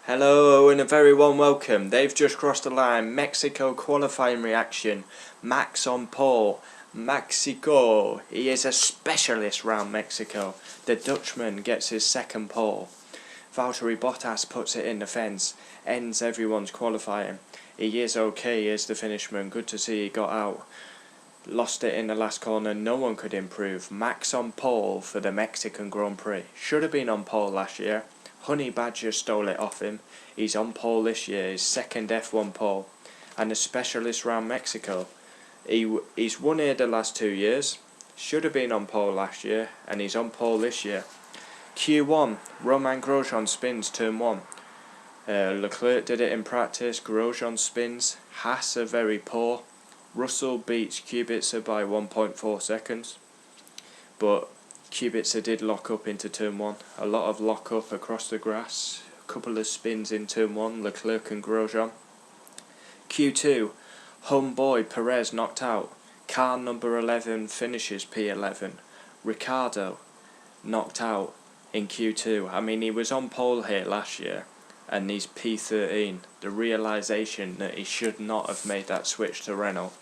Hello and a very warm welcome. They've just crossed the line. Mexico qualifying reaction. Max on pole. Mexico. He is a specialist round Mexico. The Dutchman gets his second pole. Valtteri Bottas puts it in the fence. Ends everyone's qualifying. He is okay as the finishman. Good to see he got out. Lost it in the last corner. No one could improve. Max on pole for the Mexican Grand Prix. Should have been on pole last year. Honey Badger stole it off him. He's on pole this year, his second F1 pole, and a specialist round Mexico. He's won here the last 2 years, should have been on pole last year, and he's on pole this year. Q1, Romain Grosjean spins turn 1. Leclerc did it in practice, Grosjean spins, Haas are very poor. Russell beats Kubica by 1.4 seconds, but Kubica did lock up into turn 1. A lot of lock up across the grass. A couple of spins in turn 1, Leclerc and Grosjean. Q2, homeboy Perez knocked out. Car number 11 finishes P11. Ricciardo knocked out in Q2. I mean, he was on pole here last year and he's P13. The realisation that he should not have made that switch to Renault,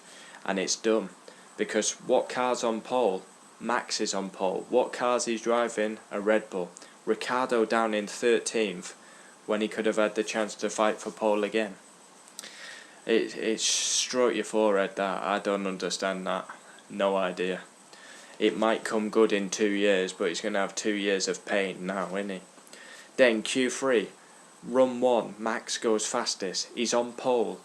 and it's done. Because what car's on pole? Max is on pole. What cars he's driving? A Red Bull. Ricciardo down in 13th when he could have had the chance to fight for pole again. It struck your forehead that. I don't understand that. No idea. It might come good in 2 years, but he's going to have 2 years of pain now, isn't he? Then Q3, run 1, Max goes fastest. He's on pole,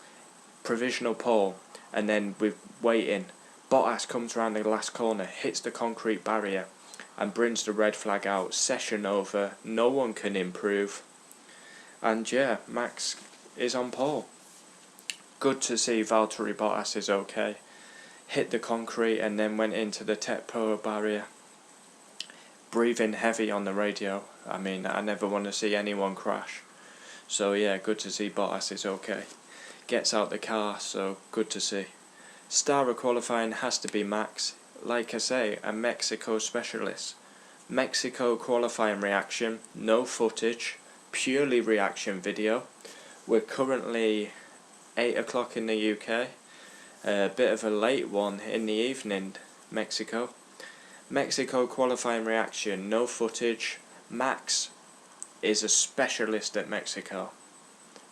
provisional pole, and then we're waiting. Bottas comes around the last corner, hits the concrete barrier, and brings the red flag out. Session over. No one can improve. And yeah, Max is on pole. Good to see Valtteri Bottas is okay. Hit the concrete and then went into the Tech Pro barrier. Breathing heavy on the radio. I mean, I never want to see anyone crash. So yeah, good to see Bottas is okay. Gets out the car, so good to see. Star of qualifying has to be Max. Like I say, a Mexico specialist. Mexico qualifying reaction, no footage, purely reaction video. We're currently 8 o'clock in the UK. A bit of a late one in the evening, Mexico. Mexico qualifying reaction, no footage. Max is a specialist at Mexico.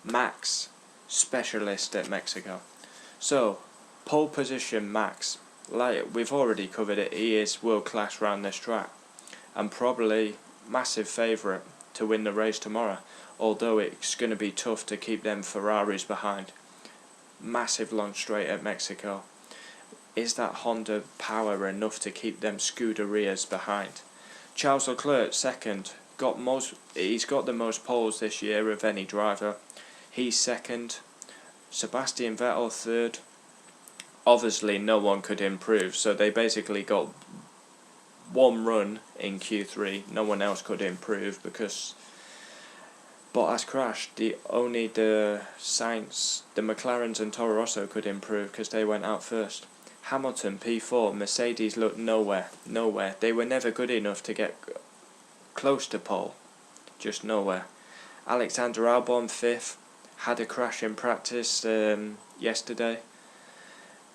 Max, specialist at Mexico. So, pole position Max, like we've already covered it, he is world class round this track and probably massive favourite to win the race tomorrow, although it's going to be tough to keep them Ferraris behind. Massive long straight at Mexico. Is that Honda power enough to keep them Scuderias behind? Charles Leclerc second, he's got the most poles this year of any driver. He's second. Sebastian Vettel third. Obviously no one could improve, so they basically got one run in Q3. No one else could improve because Bottas crashed. Only the Sainz, the McLarens and Toro Rosso could improve because they went out first. Hamilton P4, Mercedes looked nowhere. They were never good enough to get close to pole, just nowhere. Alexander Albon 5th, had a crash in practice yesterday,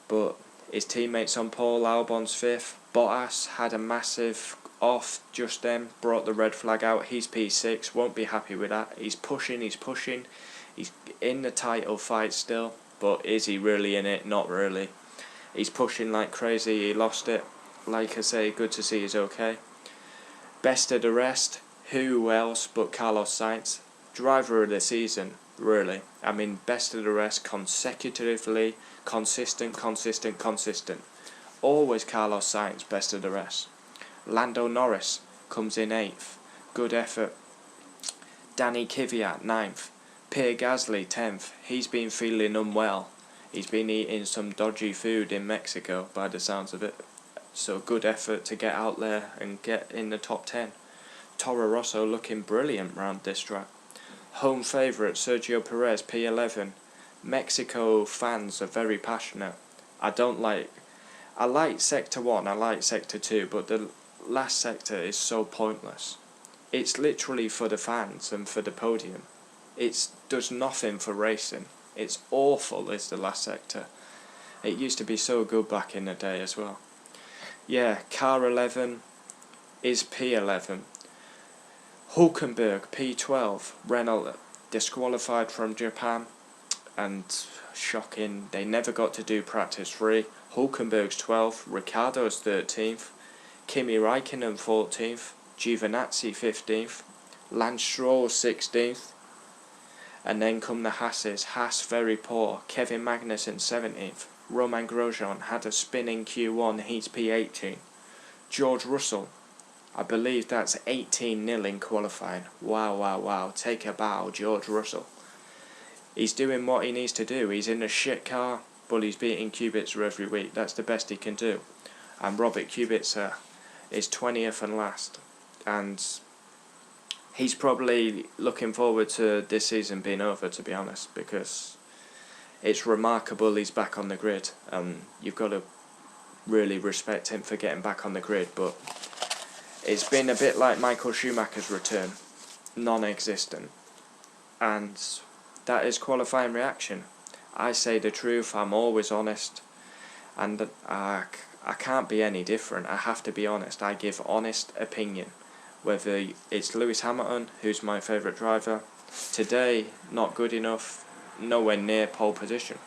but his teammates on pole. Albon's 5th. Bottas had a massive off just then, brought the red flag out. He's P6, won't be happy with that. He's pushing, he's in the title fight still, but is he really in it? Not really. He's pushing like crazy. He lost it. Like I say, good to see he's okay. Best of the rest, who else but Carlos Sainz? Driver of the season, really. I mean, best of the rest consecutively, consistent. Always Carlos Sainz, best of the rest. Lando Norris comes in 8th, good effort. Danny Kvyat 9th. Pierre Gasly 10th. He's been feeling unwell. He's been eating some dodgy food in Mexico by the sounds of it. So good effort to get out there and get in the top 10. Toro Rosso looking brilliant round this track. Home favourite Sergio Perez P11. Mexico fans are very passionate. I like Sector 1, I like Sector 2, but the last sector is so pointless. It's literally for the fans and for the podium. It does nothing for racing. It's awful is the last sector. It used to be so good back in the day as well. Yeah, car 11 is P11. Hulkenberg, P12. Renault disqualified from Japan, and shocking, they never got to do practice 3. Hulkenberg's 12th, Ricciardo's 13th, Kimi Räikkönen 14th, Giovinazzi 15th, Lance Stroll 16th, and then come the Haas. Haas very poor, Kevin Magnussen 17th, Romain Grosjean had a spin in Q1, he's P18. George Russell, I believe that's 18-0 in qualifying. Wow, take a bow, George Russell. He's doing what he needs to do. He's in a shit car, but he's beating Kubica every week. That's the best he can do. And Robert Kubica is 20th and last. And he's probably looking forward to this season being over, to be honest, because it's remarkable he's back on the grid. You've got to really respect him for getting back on the grid, but it's been a bit like Michael Schumacher's return, non-existent. And that is qualifying reaction. I say the truth, I'm always honest, and I can't be any different. I have to be honest. I give honest opinion. Whether it's Lewis Hamilton, who's my favourite driver, today not good enough, nowhere near pole position.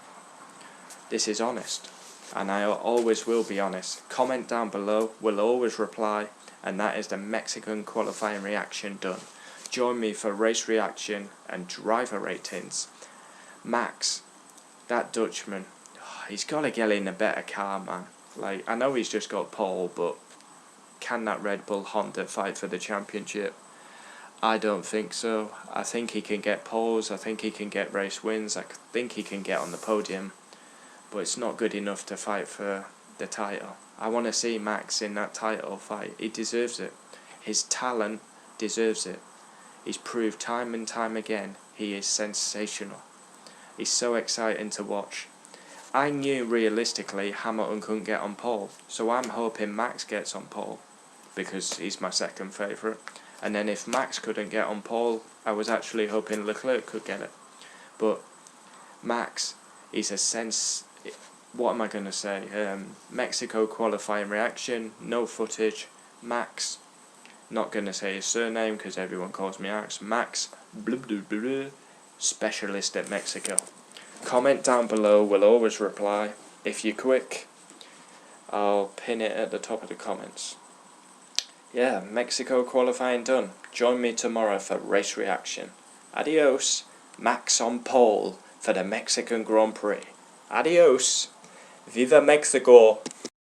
This is honest, and I always will be honest. Comment down below, we'll always reply, and that is the Mexican qualifying reaction done. Join me for race reaction and driver ratings. Max, that Dutchman, he's got to get in a better car, man. Like, I know he's just got pole, but can that Red Bull Honda fight for the championship? I don't think so. I think he can get poles, I think he can get race wins, I think he can get on the podium, but it's not good enough to fight for the title. I want to see Max in that title fight. He deserves it. His talent deserves it. He's proved time and time again he is sensational. He's so exciting to watch. I knew realistically Hamilton couldn't get on pole, so I'm hoping Max gets on pole, because he's my second favourite. And then if Max couldn't get on pole, I was actually hoping Leclerc could get it. But Max is a what am I going to say? Mexico qualifying reaction, no footage. Max, not going to say his surname because everyone calls me Max. Max, blah, blah, blah, blah, specialist at Mexico. Comment down below, we'll always reply. If you're quick, I'll pin it at the top of the comments. Yeah, Mexico qualifying done. Join me tomorrow for race reaction. Adios. Max on pole for the Mexican Grand Prix. Adios. Viva Mexico.